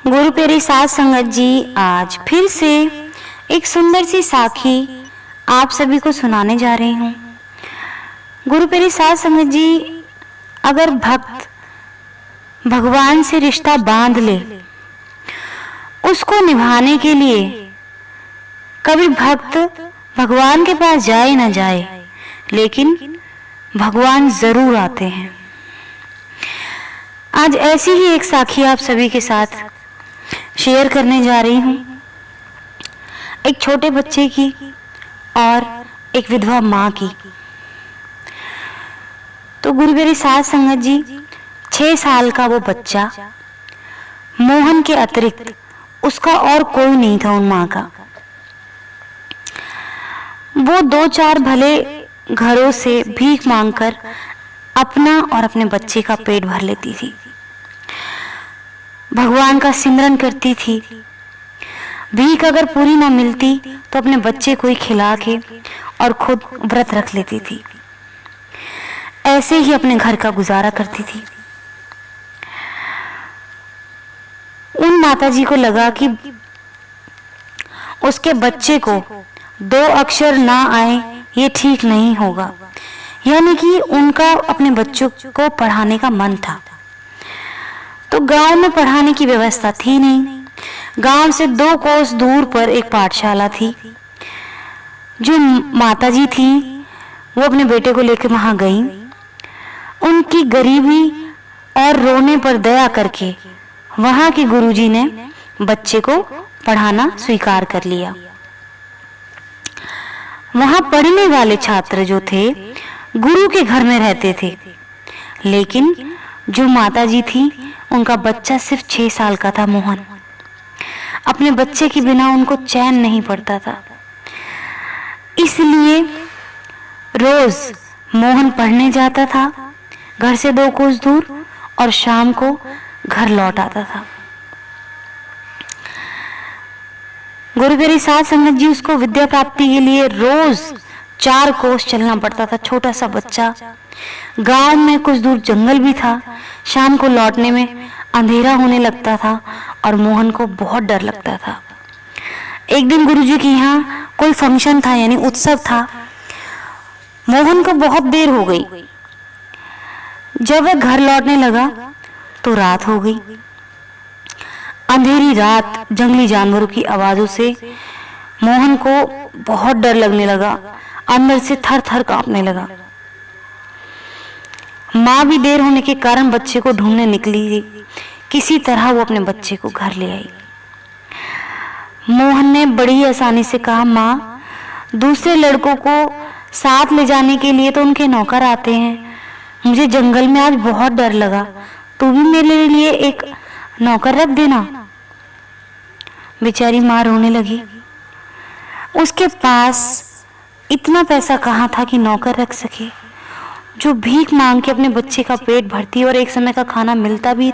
गुरु प्यारी साध संगत जी, आज फिर से एक सुंदर सी साखी आप सभी को सुनाने जा रही हूँ। गुरु प्यारी साध संगत जी, अगर भक्त भगवान से रिश्ता बांध ले, उसको निभाने के लिए कभी भक्त भगवान के पास जाए ना जाए, लेकिन भगवान जरूर आते हैं। आज ऐसी ही एक साखी आप सभी के साथ शेयर करने जा रही हूँ, एक छोटे बच्चे की और एक विधवा माँ की। तो गुरु प्यारी साध संगत जी, 6 साल का वो बच्चा, मोहन के अतिरिक्त उसका और कोई नहीं था उन माँ का। वो 2-4 भले घरों से भीख मांगकर अपना और अपने बच्चे का पेट भर लेती थी, भगवान का सिमरन करती थी। भीख अगर पूरी ना मिलती तो अपने बच्चे को ही खिला के और खुद व्रत रख लेती थी। ऐसे ही अपने घर का गुजारा करती थी। उन माताजी को लगा कि उसके बच्चे को 2 अक्षर ना आए ये ठीक नहीं होगा, यानी कि उनका अपने बच्चों को पढ़ाने का मन था। तो गांव में पढ़ाने की व्यवस्था थी नहीं। गांव से 2 कोस दूर पर एक पाठशाला थी। जो माताजी थी वो अपने बेटे को लेकर वहां गई। उनकी गरीबी और रोने पर दया करके वहां के गुरुजी ने बच्चे को पढ़ाना स्वीकार कर लिया। वहां पढ़ने वाले छात्र जो थे गुरु के घर में रहते थे, लेकिन जो माताजी थी उनका बच्चा सिर्फ 6 साल का था, मोहन। अपने बच्चे के बिना उनको चैन नहीं पड़ता था। इसलिए रोज मोहन पढ़ने जाता था घर से 2 कोस दूर, और शाम को घर लौट आता था। गुरु प्यारी साध संगत जी, उसको विद्या प्राप्ति के लिए रोज 4 कोस चलना पड़ता था। छोटा सा बच्चा, गांव में कुछ दूर जंगल भी था। शाम को लौटने में अंधेरा होने लगता था और मोहन को बहुत डर लगता था। एक दिन गुरुजी के यहाँ कोई फंक्शन था, यानी उत्सव था। मोहन को बहुत देर हो गई। जब वह घर लौटने लगा तो रात हो गई। अंधेरी रात, जंगली जानवरों की आवाजों से मोहन को बहुत डर लगने लगा। अंदर से थर थर कांपने लगा। माँ भी देर होने के कारण बच्चे को ढूंढने निकली। किसी तरह वो अपने बच्चे को घर ले आई। मोहन ने बड़ी आसानी से कहा, माँ, दूसरे लड़कों को साथ ले जाने के लिए तो उनके नौकर आते हैं। मुझे जंगल में आज बहुत डर लगा, तू भी मेरे लिए एक नौकर रख देना। बेचारी माँ रोने लगी। उसके पास इतना पैसा कहाँ था कि नौकर रख सके। जो भीख मांग के अपने बच्चे का पेट भरती और एक समय का खाना मिलता भी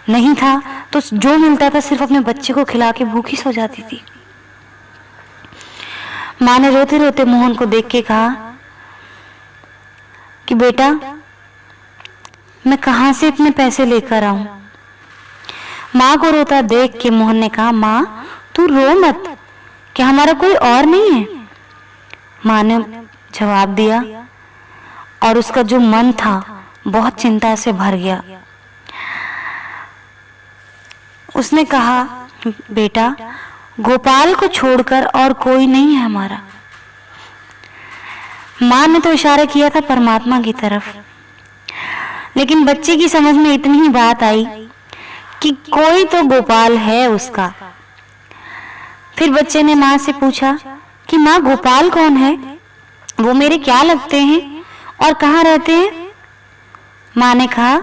नहीं था, तो जो मिलता था सिर्फ अपने बच्चे को खिला के भूखी सो जाती थी। माँ ने रोते रोते मोहन को देख के कहा कि बेटा, मैं कहाँ से इतने पैसे लेकर आऊं। माँ को रोता देख के मोहन ने कहा, माँ, तू रो मत, क्या हमारा कोई और नहीं है। माँ ने जवाब दिया और उसका जो मन था बहुत चिंता से भर गया। उसने कहा, बेटा, गोपाल को छोड़कर और कोई नहीं है हमारा। माँ ने तो इशारा किया था परमात्मा की तरफ, लेकिन बच्चे की समझ में इतनी ही बात आई कि कोई तो गोपाल है उसका। फिर बच्चे ने माँ से पूछा कि माँ, गोपाल कौन है? वो मेरे क्या लगते हैं और कहाँ रहते हैं? माँ ने कहा,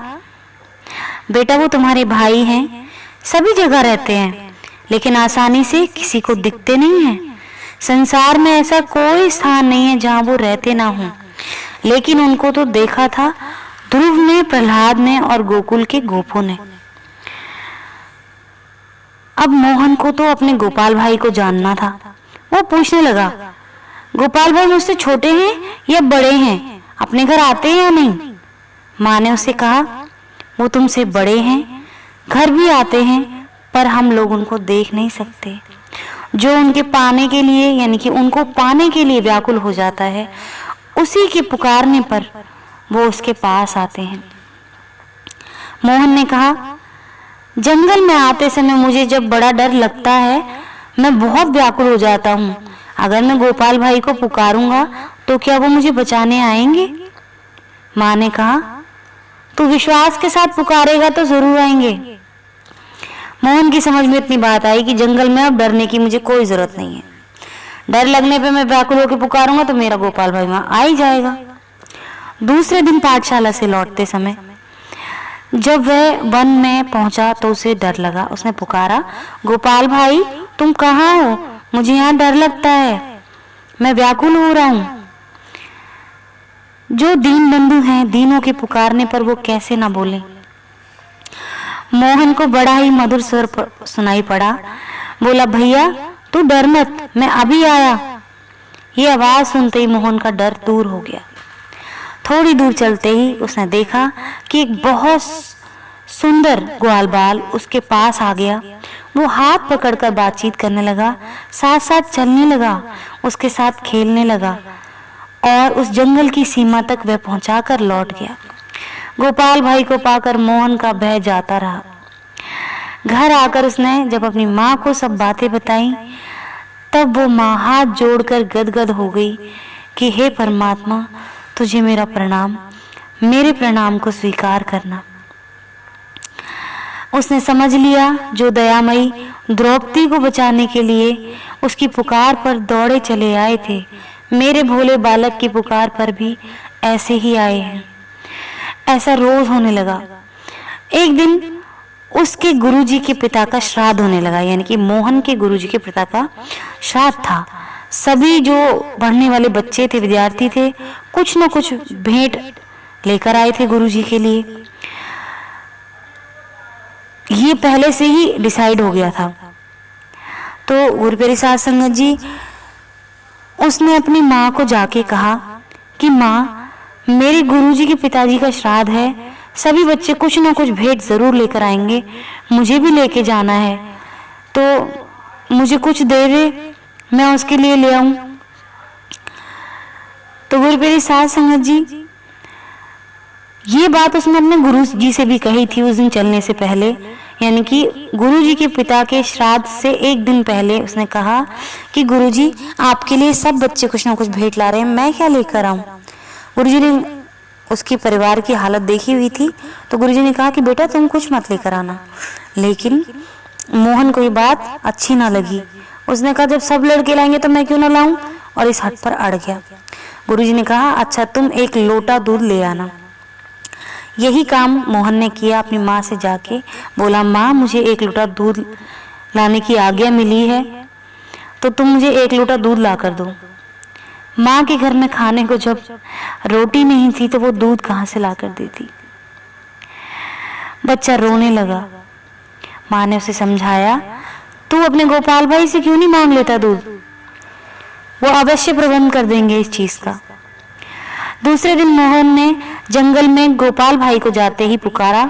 बेटा, वो तुम्हारे भाई हैं, सभी जगह रहते हैं, लेकिन आसानी से किसी को दिखते नहीं हैं। संसार में ऐसा कोई स्थान नहीं है जहाँ वो रहते ना हों, लेकिन उनको तो देखा था ध्रुव ने, प्रहलाद ने और गोकुल के गोपों ने। अब मोहन को तो अपने गोपाल भाई को जानना था। वो पूछने लगा, गोपाल भाई मुझसे छोटे हैं या बड़े हैं? अपने घर आते हैं या नहीं? माँ ने उसे कहा, वो तुमसे बड़े हैं, घर भी आते हैं, पर हम लोग उनको देख नहीं सकते। जो उनके पाने के लिए यानी कि उनको पाने के लिए व्याकुल हो जाता है, उसी के पुकारने पर वो उसके पास आते हैं। मोहन ने कहा, जंगल में आते समय मुझे जब बड़ा डर लगता है, मैं बहुत व्याकुल हो जाता हूँ। अगर मैं गोपाल भाई को पुकारूंगा तो क्या वो मुझे बचाने आएंगे? माँ ने कहा, तू विश्वास के साथ पुकारेगा तो जरूर आएंगे। मोहन की समझ में इतनी बात आई कि जंगल में अब डरने की मुझे कोई जरूरत नहीं है। डर लगने पे मैं व्याकुल होकर पुकारूंगा तो मेरा गोपाल भाई वहां आ ही जाएगा। दूसरे दिन पाठशाला से लौटते समय जब वह वन में पहुंचा तो उसे डर लगा। उसने पुकारा, गोपाल भाई तुम कहाँ हो? मुझे यहाँ डर लगता है, मैं व्याकुल हो रहा हूँ। जो दीन बंधु हैं, दीनों के पुकारने पर वो कैसे ना बोले। मोहन को बड़ा ही मधुर स्वर सुनाई पड़ा। बोला, भैया तू डर मत, मैं अभी आया। ये आवाज सुनते ही मोहन का डर दूर हो गया। थोड़ी दूर चलते ही उसने देखा कि एक बहुत सुंदर ग्वालबाल उसके पास आ गया। वो हाथ पकड़कर बातचीत करने लगा, साथ साथ चलने लगा, उसके साथ खेलने लगा और उस जंगल की सीमा तक वह पहुंचाकर लौट गया। गोपाल भाई को पाकर मोहन का भय जाता रहा। घर आकर उसने जब अपनी माँ को सब बातें बताई, तब वो माँ हाथ जोड़कर गदगद हो गई कि हे परमात्मा, तुझे मेरा प्रणाम, मेरे प्रणाम को स्वीकार करना। उसने समझ लिया, जो दयामयी द्रौपदी को बचाने के लिए उसकी पुकार पर दौड़े चले आए थे, मेरे भोले बालक की पुकार पर भी ऐसे ही आए हैं। ऐसा रोज होने लगा। एक दिन उसके गुरुजी के पिता का श्राद्ध होने लगा, यानी कि मोहन के गुरुजी के पिता का श्राद्ध था। सभी जो पढ़ने वाले बच्चे थे, विद्यार्थी थे, कुछ न कुछ भेंट लेकर आए थे गुरुजी के लिए। ये पहले से ही डिसाइड हो गया था। तो गुरुपेरी साध संगत जी, उसने अपनी माँ को जाके कहा कि माँ, मेरे गुरुजी के पिताजी का श्राद्ध है, सभी बच्चे कुछ न कुछ भेंट जरूर लेकर आएंगे, मुझे भी लेके जाना है, तो मुझे कुछ दे दे, मैं उसके लिए ले आऊं। तो गुरुपेरी साध संगत जी, ये बात उसने अपने गुरु जी से भी कही थी उस दिन चलने से पहले, यानी कि गुरुजी के पिता के श्राद्ध से एक दिन पहले उसने कहा कि गुरुजी, आपके लिए सब बच्चे कुछ ना कुछ भेंट ला रहे हैं, मैं क्या लेकर आऊं। गुरुजी ने उसकी परिवार की हालत देखी हुई थी, तो गुरुजी ने कहा कि बेटा तुम कुछ मत लेकर आना। लेकिन मोहन को ये बात अच्छी ना लगी। उसने कहा, जब सब लड़के लाएंगे तो मैं क्यों ना लाऊं, और इस हट पर अड़ गया। गुरुजी ने कहा, अच्छा तुम एक लोटा दूध ले आना। यही काम मोहन ने किया। अपनी माँ से जाके बोला, माँ मुझे एक लोटा दूध लाने की आज्ञा मिली है, तो तुम मुझे एक लोटा दूध ला कर दो। माँ के घर में खाने को जब रोटी नहीं थी तो वो दूध कहाँ से ला कर देती। बच्चा रोने लगा। माँ ने उसे समझाया, तू अपने गोपाल भाई से क्यों नहीं मांग लेता दूध, वो अवश्य प्रबंध कर देंगे इस चीज का। दूसरे दिन मोहन ने जंगल में गोपाल भाई को जाते ही पुकारा।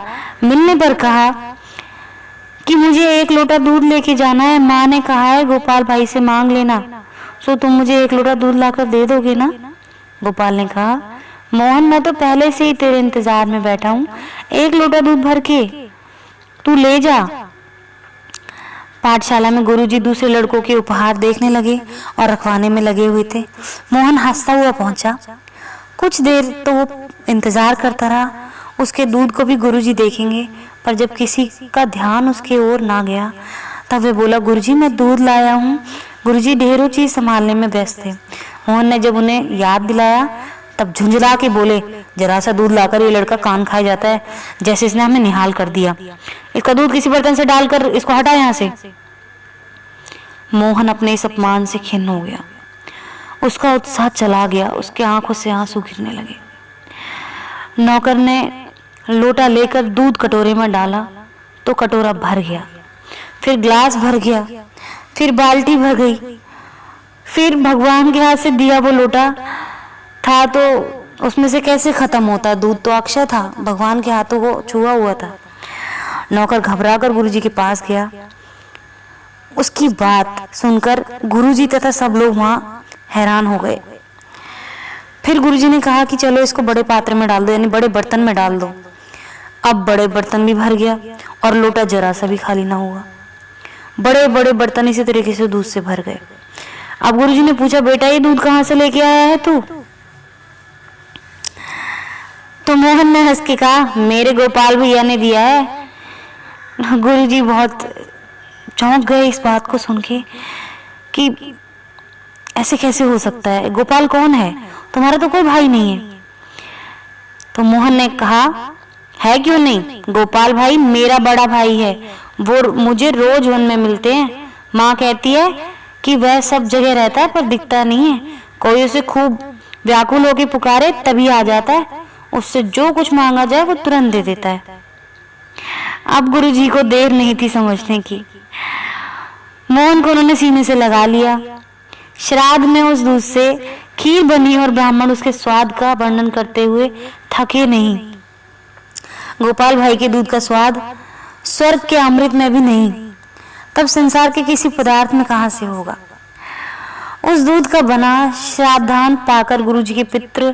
मिलने पर कहा कि मुझे एक लोटा दूध लेके जाना है, माँ ने कहा है गोपाल भाई से मांग लेना, सो तुम मुझे एक लोटा दूध लाकर दे दोगे ना। गोपाल ने कहा, मोहन मैं तो पहले से ही तेरे इंतजार में बैठा हूँ, एक लोटा दूध भर के तू ले जा। पाठशाला में गुरुजी दूसरे लड़कों के उपहार देखने लगे और रखवाने में लगे हुए थे। मोहन हंसता हुआ पहुंचा। कुछ देर तो वो इंतजार करता रहा, उसके दूध को भी गुरुजी देखेंगे, पर जब किसी का ध्यान उसके ओर ना गया तब वे बोला, गुरुजी मैं दूध लाया हूँ। गुरुजी ढेरों चीज संभालने में व्यस्त थे। मोहन ने जब उन्हें याद दिलाया तब झुंझला के बोले, जरा सा दूध लाकर ये लड़का कान खाए जाता है, जैसे इसने हमें निहाल कर दिया। इसका दूध किसी बर्तन से डालकर इसको हटा यहाँ से। मोहन अपने इस अपमान से खिन्न हो गया। उसका उत्साह चला गया, उसके आंखों से आंसू गिरने लगे। नौकर ने लोटा लेकर दूध कटोरे में डाला तो कटोरा भर गया, फिर ग्लास भर गया, फिर बाल्टी भर गई, फिर भगवान के हाथ से दिया वो लोटा था तो उसमें से कैसे खत्म होता, दूध तो अक्षय था, भगवान के हाथों को छुआ हुआ था। नौकर घबराकर गुरुजी के पास गया। उसकी बात सुनकर गुरुजी तथा सब लोग वहां हैरान हो गए। फिर गुरुजी ने कहा कि चलो इसको बड़े पात्र में डाल दो, यानी बड़े बर्तन में डाल दो। अब बड़े बर्तन भी भर गया और लोटा जरा सा भी खाली ना हुआ। बड़े बड़े बर्तन इसी तरीके से दूध से भर गए। अब गुरुजी ने पूछा, बेटा ये दूध कहाँ से लेके आया है तू? तो मोहन ने हंस के कहा, मेरे गोपाल भैया ने दिया है। गुरुजी बहुत चौंक गए इस बात को सुन के कि ऐसे कैसे हो सकता है, गोपाल कौन है? तुम्हारा तो कोई भाई नहीं है। तो मोहन ने कहा, है क्यों नहीं, गोपाल भाई मेरा बड़ा भाई है, वो मुझे रोज वन में मिलते हैं। माँ कहती है कि वह सब जगह रहता है पर दिखता नहीं है, कोई उसे खूब व्याकुल होकर पुकारे तभी आ जाता है, उससे जो कुछ मांगा जाए वो तुरंत दे देता है। अब गुरुजी को देर नहीं थी समझने की। मोहन को उन्होंने सीने से लगा लिया। श्राद्ध में उस दूध से खीर बनी और ब्राह्मण उसके स्वाद का वर्णन करते हुए थके नहीं। गोपाल भाई के दूध का स्वाद स्वर्ग के अमृत में भी नहीं, तब संसार के किसी पदार्थ में कहां से होगा। उस दूध का बना श्राद्धान पाकर गुरुजी के पितृ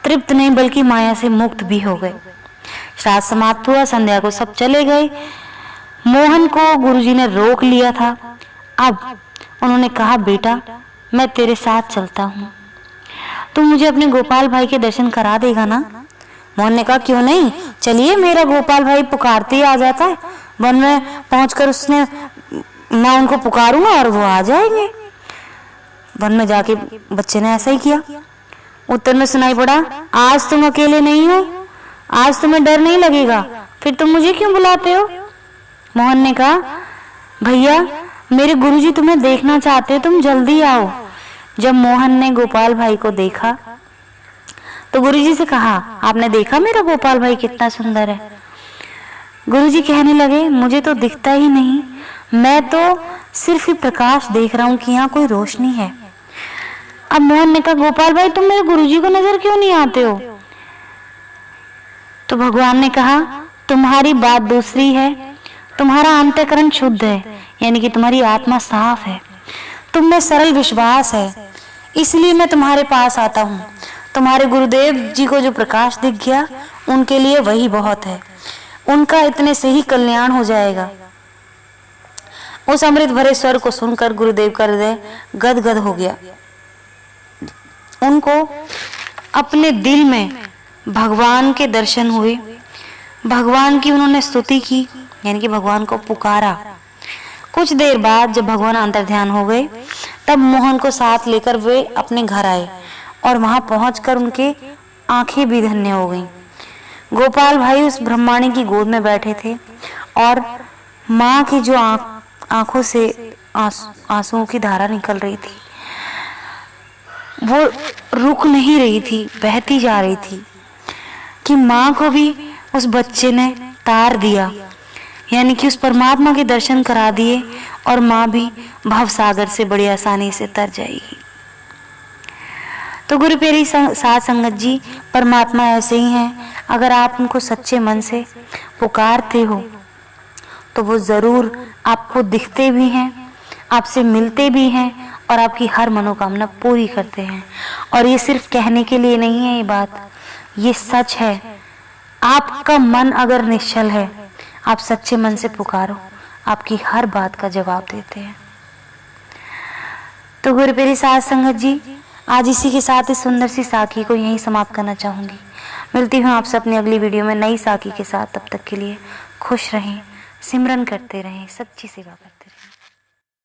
तृप्त नहीं बल्कि माया से मुक्त भी हो गए। श्राद्ध समाप्त हुआ, संध्या को सब चले गए। मोहन को गुरुजी ने रोक लिया था। अब उन्होंने कहा, बेटा मैं तेरे साथ चलता हूँ, तुम मुझे अपने गोपाल भाई के दर्शन करा देगा ना? मोहन ने कहा, क्यों नहीं, चलिए, मेरा गोपाल भाई पुकारते ही आ जाता है। वन में पहुंचकर मैं उनको पुकारूंगा और वो आ जाएंगे। वन में जाके बच्चे ने ऐसा ही किया। उत्तर में सुनाई पड़ा, आज तुम अकेले नहीं हो, आज तुम्हें डर नहीं लगेगा, फिर तुम मुझे क्यों बुलाते हो? मोहन ने कहा, भैया मेरे गुरुजी तुम्हें देखना चाहते हैं, तुम जल्दी आओ। जब मोहन ने गोपाल भाई को देखा तो गुरुजी से कहा, आपने देखा मेरा गोपाल भाई कितना सुंदर है? गुरुजी कहने लगे, मुझे तो दिखता ही नहीं, मैं तो सिर्फ ही प्रकाश देख रहा हूं कि यहाँ कोई रोशनी है। अब मोहन ने कहा, गोपाल भाई तुम मेरे गुरुजी को नजर क्यों नहीं आते हो? तो भगवान ने कहा, तुम्हारी बात दूसरी है, तुम्हारा अंतःकरण शुद्ध है, यानी कि तुम्हारी आत्मा साफ है, तुम में सरल विश्वास है, इसलिए मैं तुम्हारे पास आता हूँ। तुम्हारे गुरुदेव जी को जो प्रकाश दिख गया उनके लिए वही बहुत है, उनका इतने से ही कल्याण हो जाएगा। उस अमृत भरे स्वर को सुनकर गुरुदेव का हृदय गदगद हो गया। उनको अपने दिल में भगवान के दर्शन हुए, भगवान की उन्होंने स्तुति की, यानी कि भगवान को पुकारा। कुछ देर बाद जब भगवान अंतर्ध्यान हो गए तब मोहन को साथ लेकर वे अपने घर आए और वहां पहुंचकर उनके आंखें भी धन्य हो गईं। गोपाल भाई उस ब्रह्माणी की गोद में बैठे थे और माँ की जो आंखों से आंसुओं की धारा निकल रही थी वो रुक नहीं रही थी, बहती जा रही थी कि माँ को भी उस बच्चे ने तार दिया, यानी कि उस परमात्मा के दर्शन करा दिए और माँ भी भव सागर से बड़ी आसानी से तर जाएगी। तो गुरु प्यारी साध संगत जी, परमात्मा ऐसे ही हैं। अगर आप उनको सच्चे मन से पुकारते हो तो वो जरूर आपको दिखते भी हैं, आपसे मिलते भी हैं और आपकी हर मनोकामना पूरी करते हैं। और ये सिर्फ कहने के लिए नहीं है, ये बात ये सच है। आपका मन अगर निश्चल है, आप सच्चे मन से पुकारो, आपकी हर बात का जवाब देते हैं। तो गुरु प्यारी साध संगत जी, आज इसी के साथ इस सुंदर सी साखी को यहीं समाप्त करना चाहूंगी। मिलती हूँ आपसे अपनी अगली वीडियो में नई साखी के साथ। तब तक के लिए खुश रहें, सिमरन करते रहें, सच्ची सेवा करते रहें।